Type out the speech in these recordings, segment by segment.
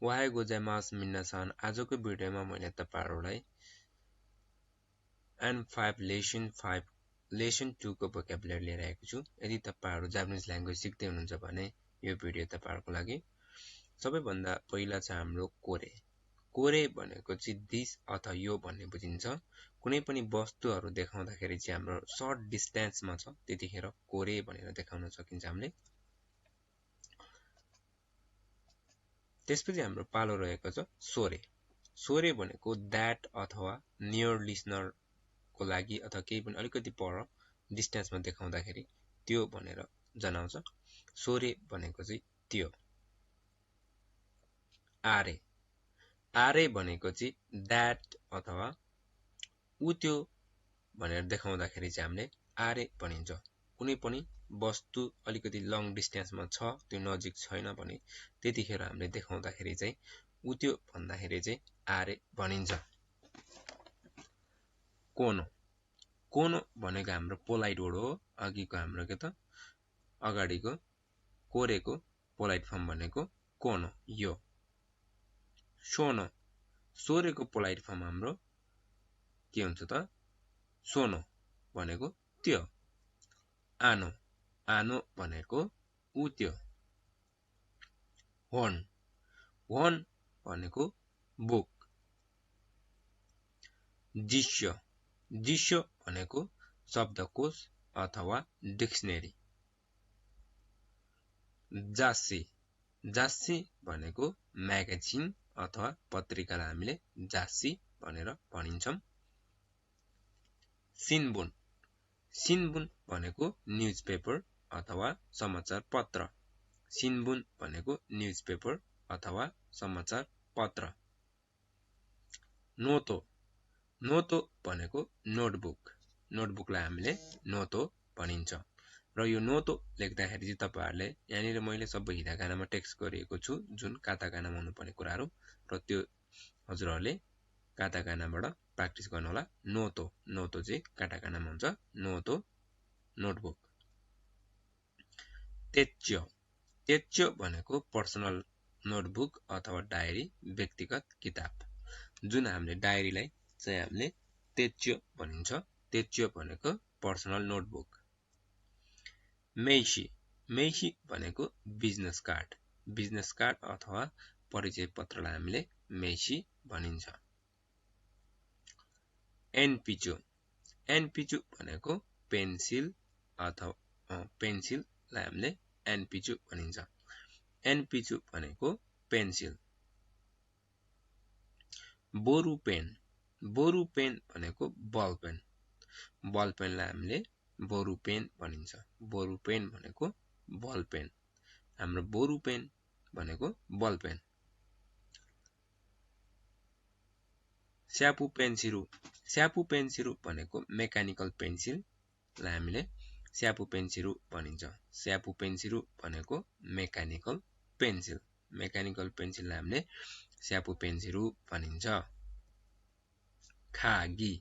Wahai gozaimasu minasan, आजको भिडियोमा मैले तपाईहरुलाई N5 लेसन 2 को भोक्याबुलरी लिएर आएको छु। यदि तपाईहरु जापानिज ल्याङ्ग्वेज सिक्दै हुनुहुन्छ भने यो भिडियो तपाईहरुको लागि। सबैभन्दा पहिला चाहिँ हाम्रो कोरे। कोरे भनेको चाहिँ दिस अथवा यो भन्ने बुझिन्छ। कुनै पनि वस्तुहरु देखाउँदाखेरि चाहिँ हाम्रो सर्ट डिस्टेन्समा छ त्यतिखेर कोरे भनेर देखाउन सकिन्छ हामीले। त्यसपछि हाम्रो पालो रहेको छ सोरे। सोरे भनेको दैट अथवा नियर लिसनर को लागि अथवा केही पनि अलिकति पर डिस्टेन्समा देखाउँदाखेरि त्यो भनेर जनाउँछ। सोरे भनेको चाहिँ त्यो। आरे। आरे भनेको चाहिँ दैट अथवा उ त्यो भनेर देखाउँदाखेरि चाहिँ हामीले आरे भनिन्छ। कुनै पनि वस्तु अलिकति लङ डिस्टेन्समा छ त्यो नजिक छैन भने त्यतिखेर हामीले देखाउँदाखेरि चाहिँ उ त्यो भन्दाखेरि चाहिँ आरे भनिन्छ। कोनो। कोनो भनेको हाम्रो पोलाइट वर्ड हो। अघिको हाम्रो के त अगाडिको कोरेको पोलाइट फर्म भनेको कोनो यो। सोनो। सोरेको पोलाइट फर्म हाम्रो के हुन्छ त सोनो भनेको त्यो। आनो। आनो भनेको उ त्यो। होन। होन भनेको बुक। जिस्यो। जिस्यो भनेको शब्दकोश अथवा डिक्सनरी। जास्सी। जास्सी भनेको म्यागजिन अथवा पत्रिकालाई हामीले जास्सी भनेर भनिन्छौं। सिनबुन। सिनबुन भनेको न्यूजपेपर अथवा समाचार पत्र। सिनबुन भनेको न्यूजपेपर अथवा समाचार पत्र। नोतो। नोतो भनेको नोटबुक। नोटबुकलाई हामीले नोतो भनिन्छ। र यो नोतो लेख्दाखेरि चाहिँ तपाईहरुले यहाँनिर मैले सबै हिरागानामा टेक्स्ट गरेको छु जुन काताकानामा हुनुपर्ने कुराहरु र त्यो हजुरहरुले काताकानाबाट प्र्याक्टिस गर्नु होला। नोतो। नोतो चाहिँ काताकानामा हुन्छ। नोतो नोटबुक। तेच्यो। तेच्यो भनेको पर्सनल नोटबुक अथवा डायरी व्यक्तिगत किताब। जुन हामीले डायरीलाई चाहिँ हामीले तेच्यो भनिन्छ। तेच्यो भनेको पर्सनल नोटबुक। मेइशी। मेइशी भनेको बिजनेस कार्ड। बिजनेस कार्ड अथवा परिचय पत्रलाई हामीले मेइशी भनिन्छ। एनपिचो। एनपिचो भनेको पेन्सिल अथवा पेन्सिललाई हामीले एनपिचो भनिन्छ। एनपिचो भनेको पेन्सिल। बोरु पेन। बोरु पेन भनेको बल पेन। बल पेनलाई हामीले बोरु पेन भनिन्छ। बोरु पेन भनेको बल पेन। हाम्रो बोरु पेन भनेको बल पेन। स्यापु पेन्सिरु। स्यापु पेन्सिरु भनेको मेकानिकल पेन्सिललाई हामीले स्यापु पेन्सिरु भनिन्छ। स्यापु पेन्सिरु भनेको मेकानिकल पेन्सिल। मेकानिकल पेन्सिललाई हामीले स्यापु पेन्सिरु भनिन्छ। खागी।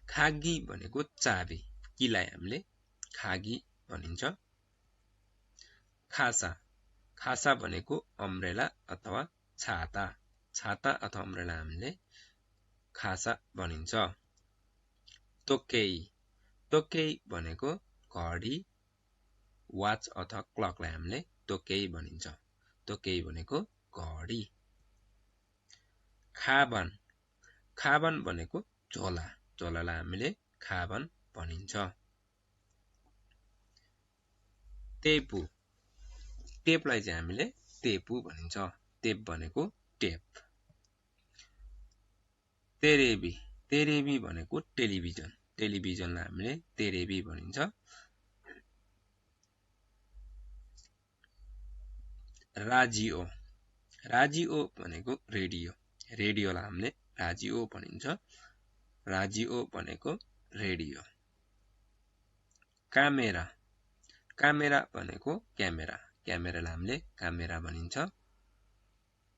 खागी भनेको चाबी। कीलाई हामीले खागी भनिन्छ। खासा। खासा भनेको अम्ब्रेला अथवा छाता। छाता अथवा अम्ब्रेला हामीले खासा भनिन्छ। तोकेई। तोकेई भनेको घडी वाच अथवा क्लकलाई हामीले तोकेई भनिन्छ। तोकेई भनेको घडी। खाबान। खाबान भनेको झोला। झोलालाई हामीले खाबान भनिन्छ। टेपु। टेपलाई चाहिँ हामीले टेपु भनिन्छ। टेप भनेको टेप। तेरेबी। तेरेबी भनेको टेलिभिजन। टेलिभिजनलाई हामीले तेरेबी भनिन्छ। राजियो। राजियो भनेको रेडियो। रेडियोलाई हामीले राजियो भनिन्छ। राजियो भनेको रेडियो। कामेरा। कामेरा भनेको क्यामेरा। क्यामेरालाई हामीले कामेरा भनिन्छ।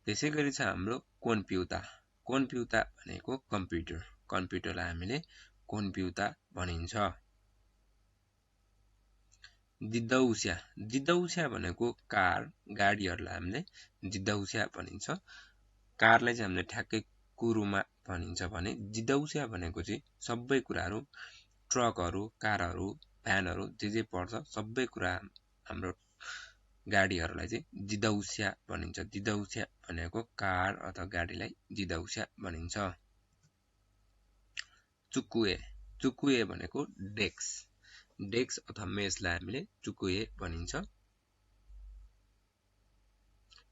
त्यसैगरी छ हाम्रो कम्प्युटर। कम्प्युटर भनेको कम्प्युटर। कम्प्युटरलाई हामीले कम्प्युटर भनिन्छ। दिदौस्या। दिदौस्या भनेको कार गाडीहरुलाई हामीले दिदौस्या भनिन्छ। कारलाई चाहिँ हामीले ठ्याक्कै कुरुमा भनिन्छ भने जिदौस्या भनेको चाहिँ सबै कुराहरू ट्रकहरू कारहरू भ्यानहरू जे पर्छ सबै कुरा हाम्रो गाडीहरूलाई चाहिँ जिदौस्या भनिन्छ जिदौस्या भनेको कार अथवा गाडीलाई जिदौस्या भनिन्छ चुकुए चुकुए भनेको डेस्क अथवा मेजलाई हामीले चुकुए भनिन्छ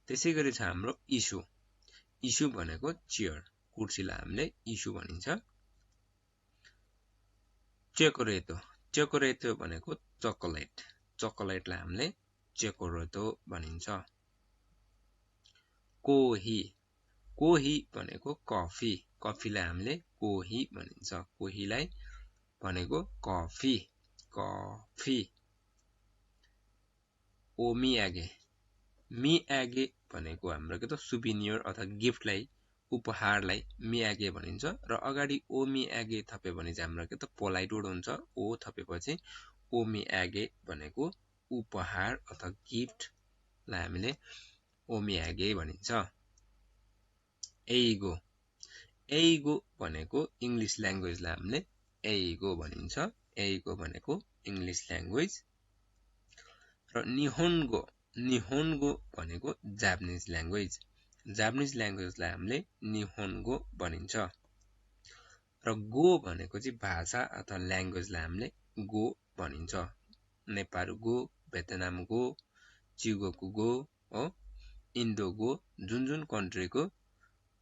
त्यसैगरी छ हाम्रो इस्यु भनेको चेयर कुर्सीलाई हामीले इस्यु भनिन्छ चोकोरेतो भनेको चकोलेटलाई हामीले चोकोरेतो भनिन्छ कोही भनेको कफीलाई हामीले कोही भनिन्छ कोहीलाई भनेको कफी मियागे भनेको हाम्रो के त सुभिनियर अथवा गिफ्टलाई उपहारलाई मियागे भनिन्छ र अगाडि ओमियागे थप्यो भने चाहिँ हाम्रो के त पोलाइट वर्ड हुन्छ ओ थपेपछि ओमियागे भनेको उपहार अथवा गिफ्टलाई हामीले ओमियागे भनिन्छ एइगो भनेको इंग्लिश ल्याङ्ग्वेजलाई हामीले एइगो भनिन्छ एइगो भनेको इंग्लिश ल्याङ्ग्वेज र निहोन्गो भनेको जापानिज ल्याङ्ग्वेजलाई हामीले निहोन्गो भनिन्छ र गो भनेको चाहिँ भाषा अथवा ल्याङ्ग्वेजलाई हामीले गो भनिन्छ नेपाल गो भियतनाम गो चिगोको गो हो इन्डो गो जुन कन्ट्रीको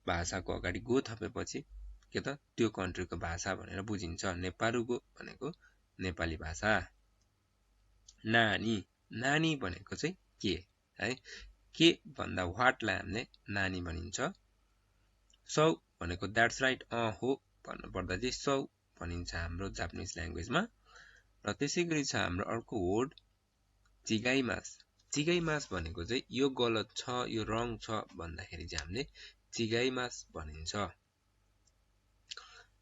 भाषाको अगाडि गो थपेपछि के त त्यो कन्ट्रीको भाषा भनेर बुझिन्छ नेपाल गो भनेको नेपाली भाषा नानी भनेको चाहिँ के है के भन्दा व्हाटलाई हामीले नानी भनिन्छ सौ भनेको द्याट्स राइट हो भन्नु पर्दा चाहिँ सौ भनिन्छ हाम्रो जापानिज ल्याङ्ग्वेजमा र त्यसैगरी छ हाम्रो अर्को वर्ड चिगाइमास भनेको चाहिँ यो गलत छ यो रङ छ भन्दाखेरि चाहिँ हामीले चिगाइमास भनिन्छ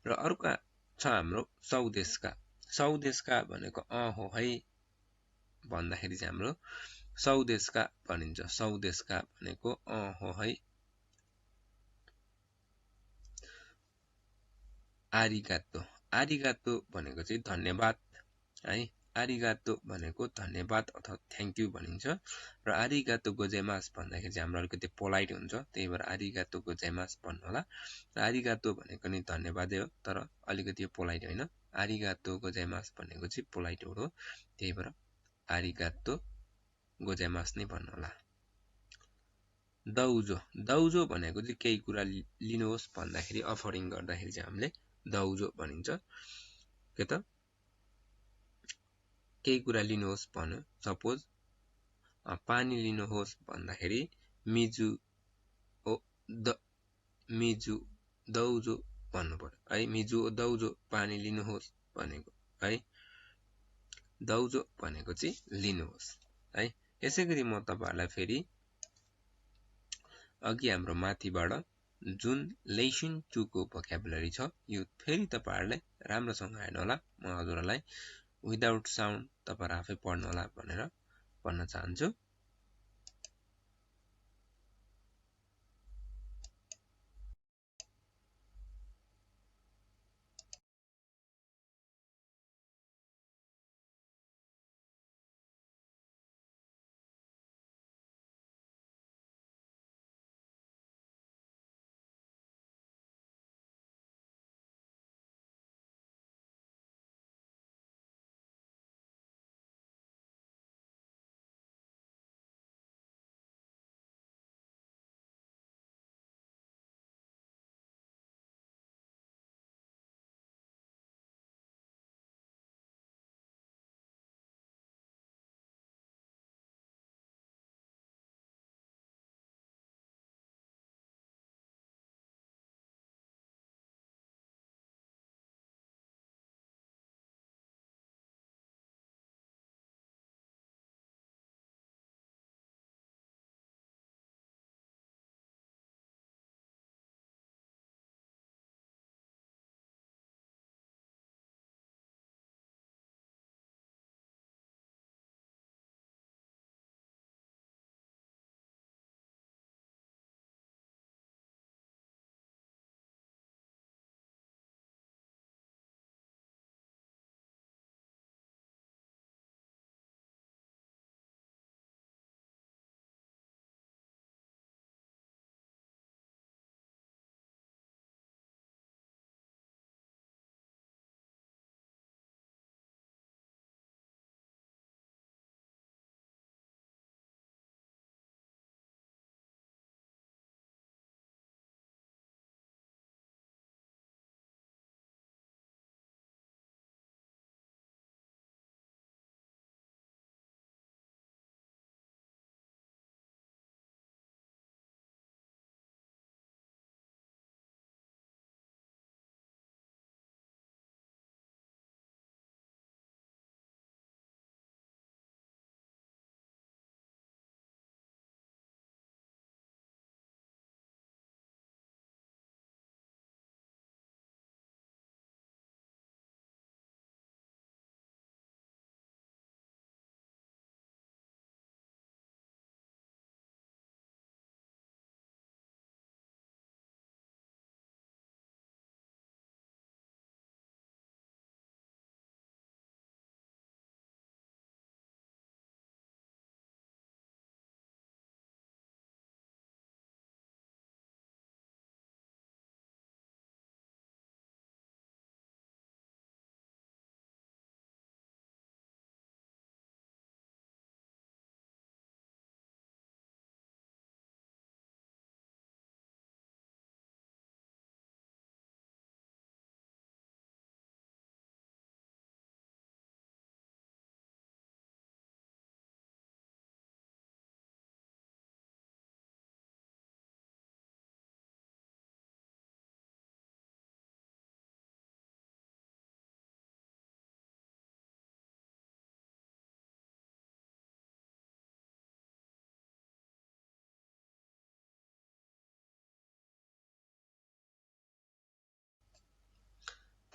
र अर्को छ हाम्रो सौदेशका भनेको हो है भन्दाखेरि चाहिँ हाम्रो सौदेशका भनिन्छ सौदेशका भनेको हो है आरिगातो भनेको चाहिँ धन्यवाद है आरिगातो भनेको धन्यवाद अथवा थ्याङ्क यू भनिन्छ र आरिगातो गोजाइमास भन्दाखेरि चाहिँ हाम्रो अलिकति पोलाइट हुन्छ त्यही भएर आरिगातो गोजाइमास भन्नु होला आरिगातो भनेको नि धन्यवादै हो तर अलिकति पोलाइट होइन आरिगातो गोजाइमास भनेको चाहिँ पोलाइट हो त्यही भएर आरिगातो गोजाइमास नै भन्नु होला दाउजो भनेको चाहिँ केही कुरा लिनुहोस् भन्दाखेरि अफरिङ गर्दाखेरि चाहिँ हामीले दाउजो भनिन्छ के त केही कुरा लिनुहोस् भन्नु सपोज पानी लिनुहोस् भन्दाखेरि मिजु दाउजो भन्नु पर्यो है मिजु दाउजो पानी लिनुहोस् भनेको है दाउजो भनेको चाहिँ लिनुहोस् है यसैगरी म तपाईहरुलाई फेरि अघि हाम्रो माथिबाट जुन लेसन 2 को भोक्याबुलरी छ यो फेरि तपाईहरुले राम्रोसँग हेर्नु होला म हजुरलाई विदाउट साउन्ड तपाईहरु आफै पढ्नु होला भनेर भन्न चाहन्छु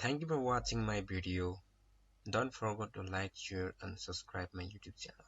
Thank you for watching my video. Don't forget to like, share and subscribe my YouTube channel.